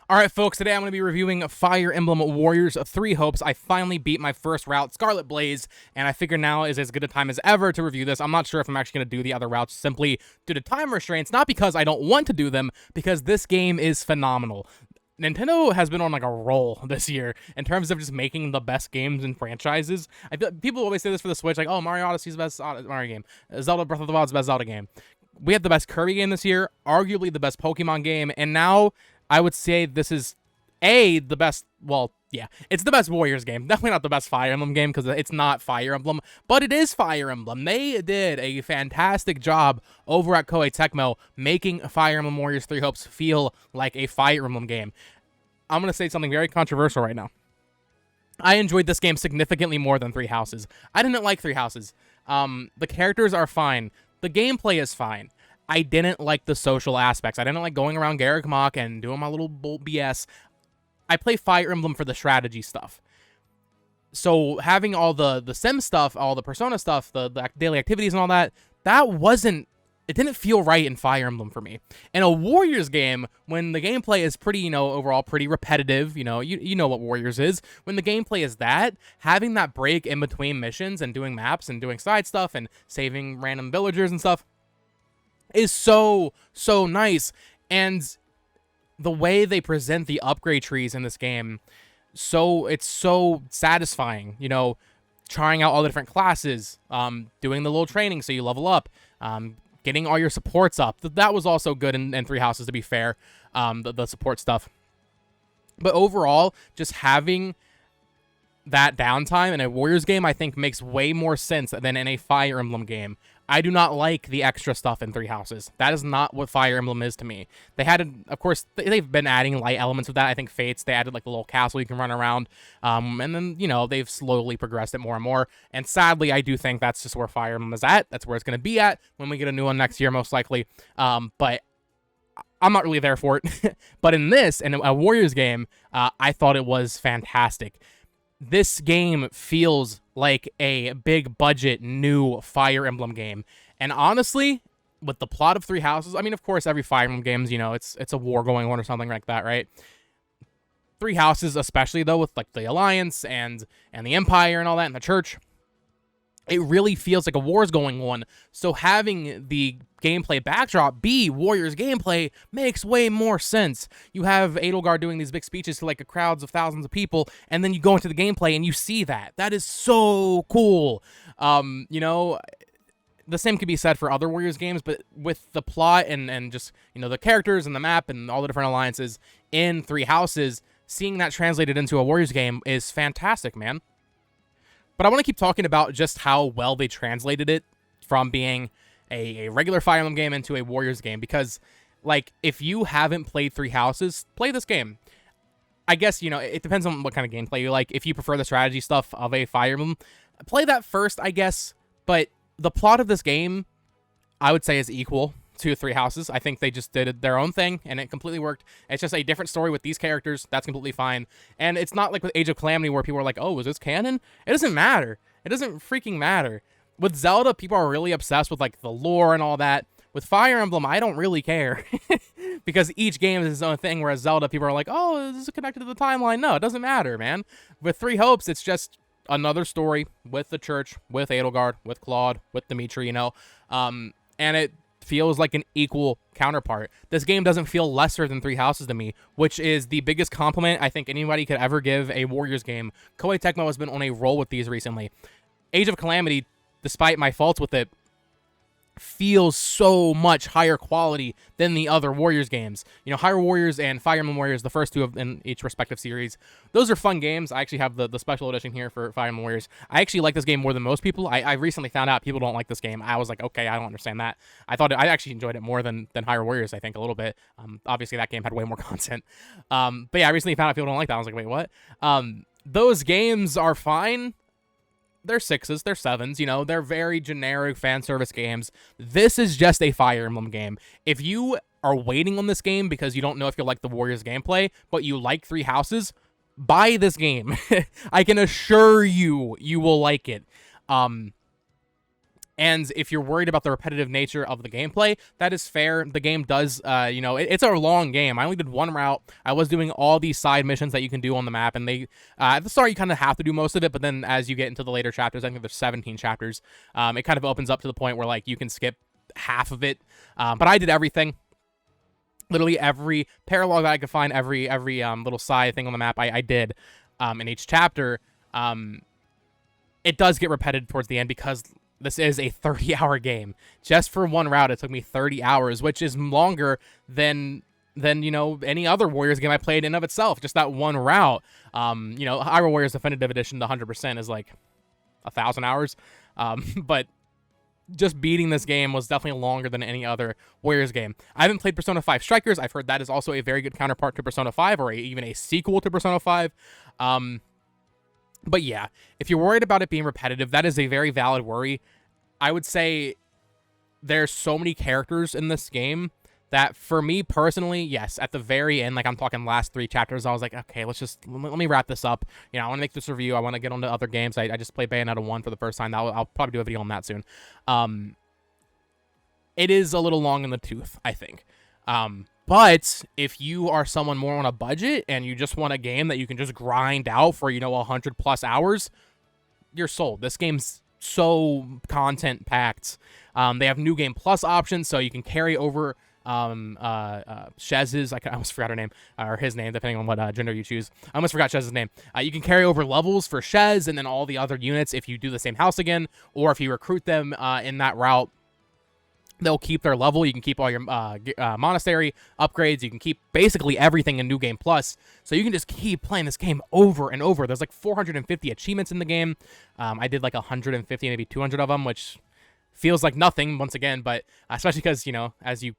Alright folks, today I'm going to be reviewing Fire Emblem Warriors 3 Hopes. I finally beat my first route, Scarlet Blaze, and I figure now is as good a time as ever to review this. I'm not sure if I'm actually going to do the other routes simply due to time restraints, not because I don't want to do them, because this game is phenomenal. Nintendo has been on like a roll this year in terms of just making the best games and franchises. I feel people always say this for the Switch, like, oh, Mario Odyssey's the best Mario game. Zelda Breath of the Wild's the best Zelda game. We had the best Kirby game this year, arguably the best Pokemon game, and now I would say this is the best, well, yeah, it's the best Warriors game. Definitely not the best Fire Emblem game because it's not Fire Emblem, but it is Fire Emblem. They did a fantastic job over at Koei Tecmo making Fire Emblem Warriors 3 Hopes feel like a Fire Emblem game. I'm going to say something very controversial right now. I enjoyed this game significantly more than Three Houses. I didn't like Three Houses. The characters are fine. The gameplay is fine. I didn't like the social aspects. I didn't like going around Garreg Mach and doing my little BS. I play Fire Emblem for the strategy stuff. So having all the sim stuff, all the Persona stuff, the daily activities and all that, it didn't feel right in Fire Emblem for me. In a Warriors game, when the gameplay is pretty, overall pretty repetitive, you know what Warriors is. When the gameplay is that, having that break in between missions and doing maps and doing side stuff and saving random villagers and stuff is so nice. And the way they present the upgrade trees in this game, it's so satisfying, trying out all the different classes, doing the little training so you level up, getting all your supports up. That was also good in Three Houses, to be fair, the support stuff. But overall, just having that downtime in a Warriors game, I think, makes way more sense than in a Fire Emblem game. I do not like the extra stuff in Three Houses. That is not what Fire Emblem is to me. They had, of course, they've been adding light elements of that. I think Fates, they added like the little castle you can run around. And then, they've slowly progressed it more and more. And sadly, I do think that's just where Fire Emblem is at. That's where it's going to be at when we get a new one next year, most likely. But I'm not really there for it. But in a Warriors game, I thought it was fantastic. This game feels like a big budget new Fire Emblem game. And honestly, with the plot of Three Houses, I mean, of course, every Fire Emblem games, it's a war going on or something like that, right? Three Houses, especially though, with like the Alliance and the Empire and all that, and the Church, it really feels like a war's going on. So having the gameplay backdrop be Warriors gameplay makes way more sense. You have Edelgard doing these big speeches to like crowds of thousands of people, and then you go into the gameplay and you see that. That is so cool. The same could be said for other Warriors games, but with the plot and just, the characters and the map and all the different alliances in Three Houses, seeing that translated into a Warriors game is fantastic, man. But I want to keep talking about just how well they translated it from being a regular Fire Emblem game into a Warriors game. Because, like, if you haven't played Three Houses, play this game. I guess, it depends on what kind of gameplay you like. If you prefer the strategy stuff of a Fire Emblem, play that first, I guess. But the plot of this game, I would say, is equal to Three Houses. I think they just did their own thing, and it completely worked. It's just a different story with these characters. That's completely fine. And it's not like with Age of Calamity where people are like, oh, is this canon? It doesn't matter. It doesn't freaking matter. With Zelda, people are really obsessed with, like, the lore and all that. With Fire Emblem, I don't really care. Because each game is its own thing, whereas Zelda, people are like, oh, is this connected to the timeline? No, it doesn't matter, man. With Three Hopes, it's just another story with the Church, with Edelgard, with Claude, with Dimitri, and it feels like an equal counterpart. This game doesn't feel lesser than Three Houses to me, which is the biggest compliment I think anybody could ever give a Warriors game. Koei Tecmo has been on a roll with these recently. Age of Calamity, despite my faults with it, feels so much higher quality than the other Warriors games. Hyrule Warriors and Fire Emblem Warriors, the first two in each respective series. Those are fun games. I actually have the special edition here for Fire Emblem Warriors. I actually like this game more than most people. I recently found out people don't like this game. I was like, okay, I don't understand that. I actually enjoyed it more than Hyrule Warriors, I think, a little bit. Obviously, that game had way more content. But yeah, I recently found out people don't like that. I was like, wait, what? Those games are fine. They're 6s, they're 7s, they're very generic fan service games. This is just a Fire Emblem game. If you are waiting on this game because you don't know if you'll like the Warriors gameplay, but you like Three Houses, buy this game. I can assure you, you will like it. And if you're worried about the repetitive nature of the gameplay, that is fair. The game does, it's a long game. I only did one route. I was doing all these side missions that you can do on the map, and at the start you kind of have to do most of it, but then as you get into the later chapters, I think there's 17 chapters, it kind of opens up to the point where like you can skip half of it. But I did everything. Literally every paralog that I could find, every little side thing on the map, I did in each chapter. It does get repetitive towards the end because this is a 30-hour game. Just for one route, it took me 30 hours, which is longer than any other Warriors game I played in of itself. Just that one route. Hyrule Warriors Definitive Edition, the 100% is like 1,000 hours. But just beating this game was definitely longer than any other Warriors game. I haven't played Persona 5 Strikers. I've heard that is also a very good counterpart to Persona 5, or even a sequel to Persona 5. But yeah, if you're worried about it being repetitive, that is a very valid worry. I would say there's so many characters in this game that for me personally, yes, at the very end, like I'm talking last 3 chapters, I was like, okay, let me wrap this up. I want to make this review. I want to get on to other games. I just played Bayonetta 1 for the first time. I'll probably do a video on that soon. It is a little long in the tooth, I think. But if you are someone more on a budget and you just want a game that you can just grind out for, 100+ hours, you're sold. This game's so content packed. They have New Game Plus options, so you can carry over Shez's, I almost forgot her name, or his name, depending on what gender you choose. I almost forgot Shez's name. You can carry over levels for Shez and then all the other units if you do the same house again, or if you recruit them in that route. They'll keep their level. You can keep all your monastery upgrades. You can keep basically everything in New Game Plus. So you can just keep playing this game over and over. There's like 450 achievements in the game. I did like 150, maybe 200 of them, which feels like nothing once again, but especially because, as you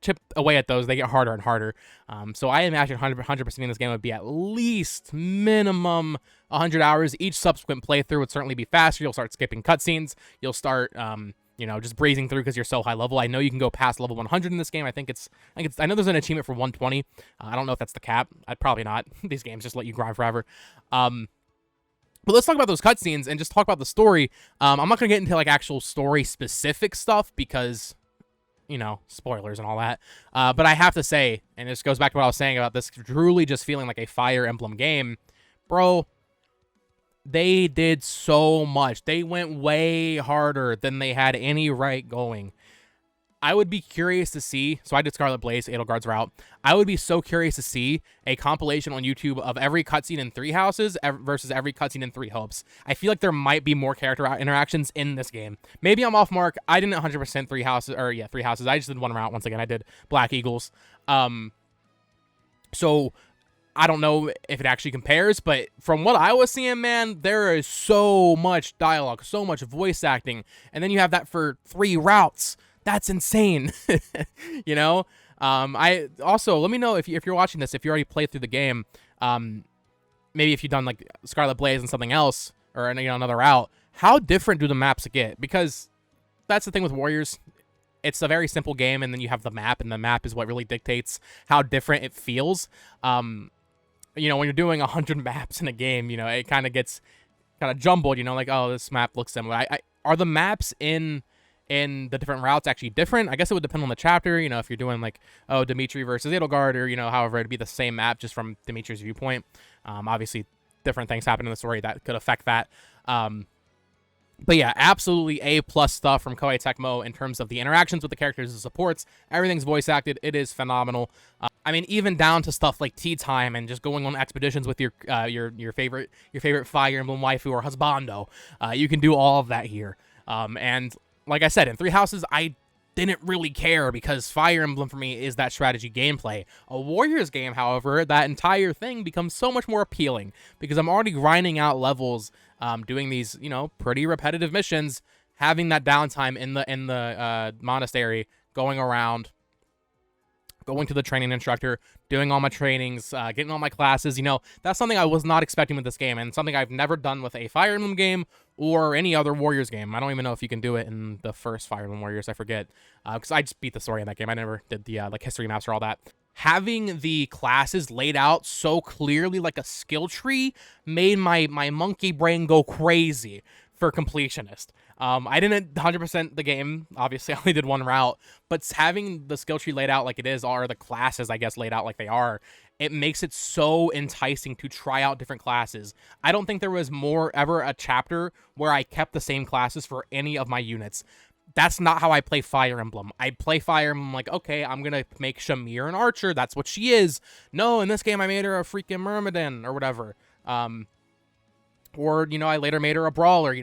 chip away at those, they get harder and harder. So I imagine 100% in this game would be at least minimum 100 hours. Each subsequent playthrough would certainly be faster. You'll start skipping cutscenes. You'll start... just breezing through because you're so high level. I know you can go past level 100 in this game. I know there's an achievement for 120. I don't know if that's the cap. I'd probably not. These games just let you grind forever. But let's talk about those cutscenes and just talk about the story. I'm not going to get into like actual story specific stuff because, spoilers and all that. But I have to say, and this goes back to what I was saying about this truly just feeling like a Fire Emblem game, bro. They did so much. They went way harder than they had any right going. I would be curious to see, so I did Scarlet Blaze, Edelgard's route. I would be so curious to see a compilation on YouTube of every cutscene in 3 houses versus every cutscene in 3 hopes. I feel like there might be more character interactions in this game. Maybe I'm off mark. I didn't 100% 3 houses. I just did one route once again. I did Black Eagles. So I don't know if it actually compares, but from what I was seeing, man, there is so much dialogue, so much voice acting, and then you have that for 3 routes. That's insane. I also, let me know if you're watching this, if you already played through the game, maybe if you've done like Scarlet Blaze and something else, or another route, how different do the maps get? Because that's the thing with Warriors. It's a very simple game, and then you have the map, and the map is what really dictates how different it feels. When you're doing 100 maps in a game, it kind of gets jumbled, like, oh, this map looks similar. Are the maps in the different routes actually different? I guess it would depend on the chapter, if you're doing like, oh, Dimitri versus Edelgard, or, however, it'd be the same map just from Dimitri's viewpoint. Obviously, different things happen in the story that could affect that. But yeah, absolutely A+ stuff from Koei Tecmo in terms of the interactions with the characters and supports. Everything's voice acted. It is phenomenal. Even down to stuff like tea time and just going on expeditions with your favorite Fire Emblem waifu or husbando. You can do all of that here. And like I said, in 3 houses, I didn't really care because Fire Emblem for me is that strategy gameplay. A Warriors game, however, that entire thing becomes so much more appealing because I'm already grinding out levels, doing these, pretty repetitive missions, having that downtime in the monastery, going around, going to the training instructor, doing all my trainings, getting all my classes. That's something I was not expecting with this game, and something I've never done with a Fire Emblem game or any other Warriors game. I don't even know if you can do it in the first Fire Emblem Warriors. I forget, because I just beat the story in that game. I never did the history maps or all that. Having the classes laid out so clearly like a skill tree made my monkey brain go crazy for completionist. I didn't 100% the game. Obviously, I only did one route, but having the skill tree laid out like it is, or the classes, I guess, laid out like they are, it makes it so enticing to try out different classes. I don't think there was ever a chapter where I kept the same classes for any of my units. That's not how I play Fire Emblem. I play Fire Emblem like, okay, I'm going to make Shamir an archer. That's what she is. No, in this game, I made her a freaking Myrmidon or whatever. Or, I later made her a brawler,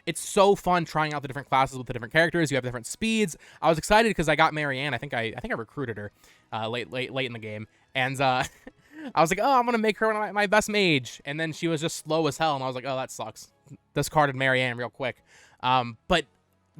it's so fun trying out the different classes with the different characters. You have different speeds. I was excited because I got Marianne. I think I recruited her late in the game. And I was like, oh, I'm going to make her one of my best mage. And then she was just slow as hell. And I was like, oh, that sucks. Discarded Marianne real quick. But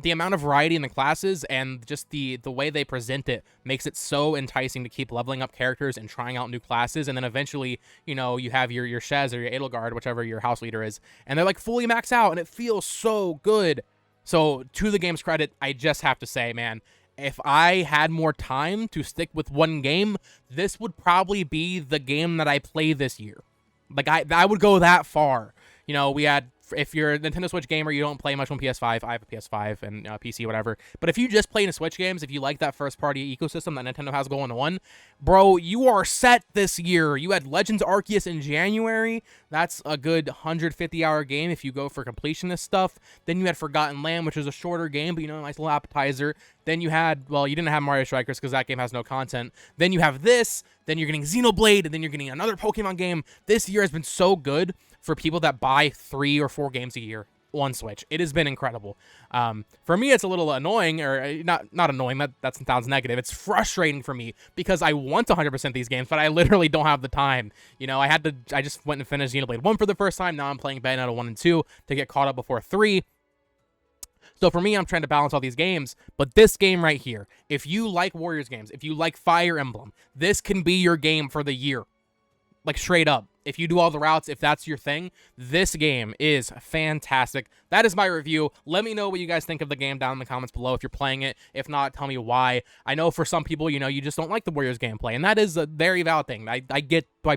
the amount of variety in the classes and just the way they present it makes it so enticing to keep leveling up characters and trying out new classes. And then eventually, you have your Shez or your Edelgard, whichever your house leader is, and they're like fully maxed out and it feels so good. So to the game's credit, I just have to say, man, if I had more time to stick with one game, this would probably be the game that I play this year. Like I would go that far. We had, if you're a Nintendo Switch gamer, you don't play much on PS5. I have a PS5 and PC, whatever. But if you just play in Switch games, if you like that first-party ecosystem that Nintendo has going on, bro, you are set this year. You had Legends Arceus in January. That's a good 150-hour game if you go for completionist stuff. Then you had Forgotten Land, which is a shorter game, but, a nice little appetizer. Then you had, well, you didn't have Mario Strikers because that game has no content. Then you have this. Then you're getting Xenoblade, and then you're getting another Pokemon game. This year has been so good for people that buy 3 or 4 games a year on Switch. It has been incredible. For me, it's a little annoying, or not annoying, that sounds negative. It's frustrating for me because I want to 100% these games, but I literally don't have the time. I just went and finished Xenoblade 1 for the first time. Now I'm playing Bayonetta 1 and 2 to get caught up before 3. So for me, I'm trying to balance all these games, but this game right here, if you like Warriors games, if you like Fire Emblem, this can be your game for the year. Like, straight up. If you do all the routes, if that's your thing, this game is fantastic. That is my review. Let me know what you guys think of the game down in the comments below if you're playing it. If not, tell me why. I know for some people, you just don't like the Warriors gameplay, and that is a very valid thing. I get why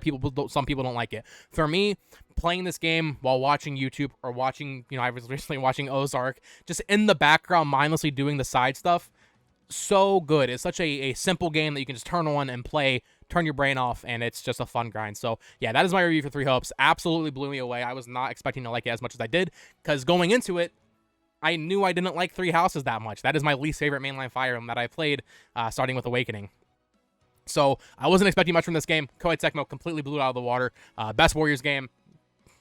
some people don't like it. For me, playing this game while watching YouTube or watching, I was recently watching Ozark, just in the background, mindlessly doing the side stuff, so good. It's such a simple game that you can just turn on and play, turn your brain off, and it's just a fun grind. So yeah, that is my review for Three Hopes. Absolutely blew me away. I was not expecting to like it as much as I did, because going into it, I knew I didn't like Three Houses that much. That is my least favorite mainline Fire Emblem that I played, starting with Awakening. So I wasn't expecting much from this game. Koei Tecmo completely blew it out of the water. Best Warriors game.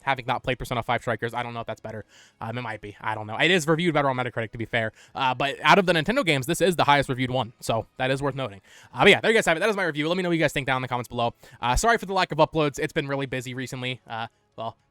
Having not played Persona 5 Strikers, I don't know if that's better. It might be. I don't know. It is reviewed better on Metacritic, to be fair. But out of the Nintendo games, this is the highest reviewed one. So that is worth noting. But yeah, there you guys have it. That is my review. Let me know what you guys think down in the comments below. Sorry for the lack of uploads. It's been really busy recently.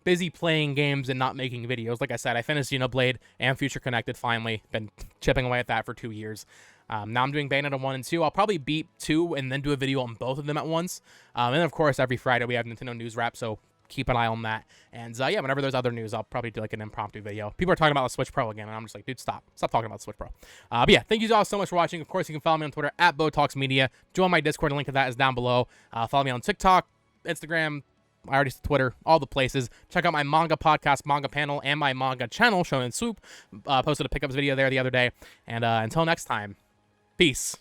Busy playing games and not making videos. Like I said, I finished Xenoblade and Future Connected finally. Been chipping away at that for 2 years. Now I'm doing Bayonetta 1 and 2. I'll probably beat 2 and then do a video on both of them at once. And of course, every Friday we have Nintendo News Wrap, so keep an eye on that. And yeah, whenever there's other news, I'll probably do like an impromptu video. People are talking about the Switch Pro again, and I'm just like, dude, stop talking about the Switch Pro. But yeah, thank you all so much for watching. Of course, you can follow me on Twitter at BoTalksMedia. Join my Discord, a link to that is down below. Follow me on TikTok, Instagram, I already said Twitter, all the places. Check out my manga podcast, Manga Panel, and my manga channel, Shonen Swoop. Posted a pickups video there the other day. And until next time, peace.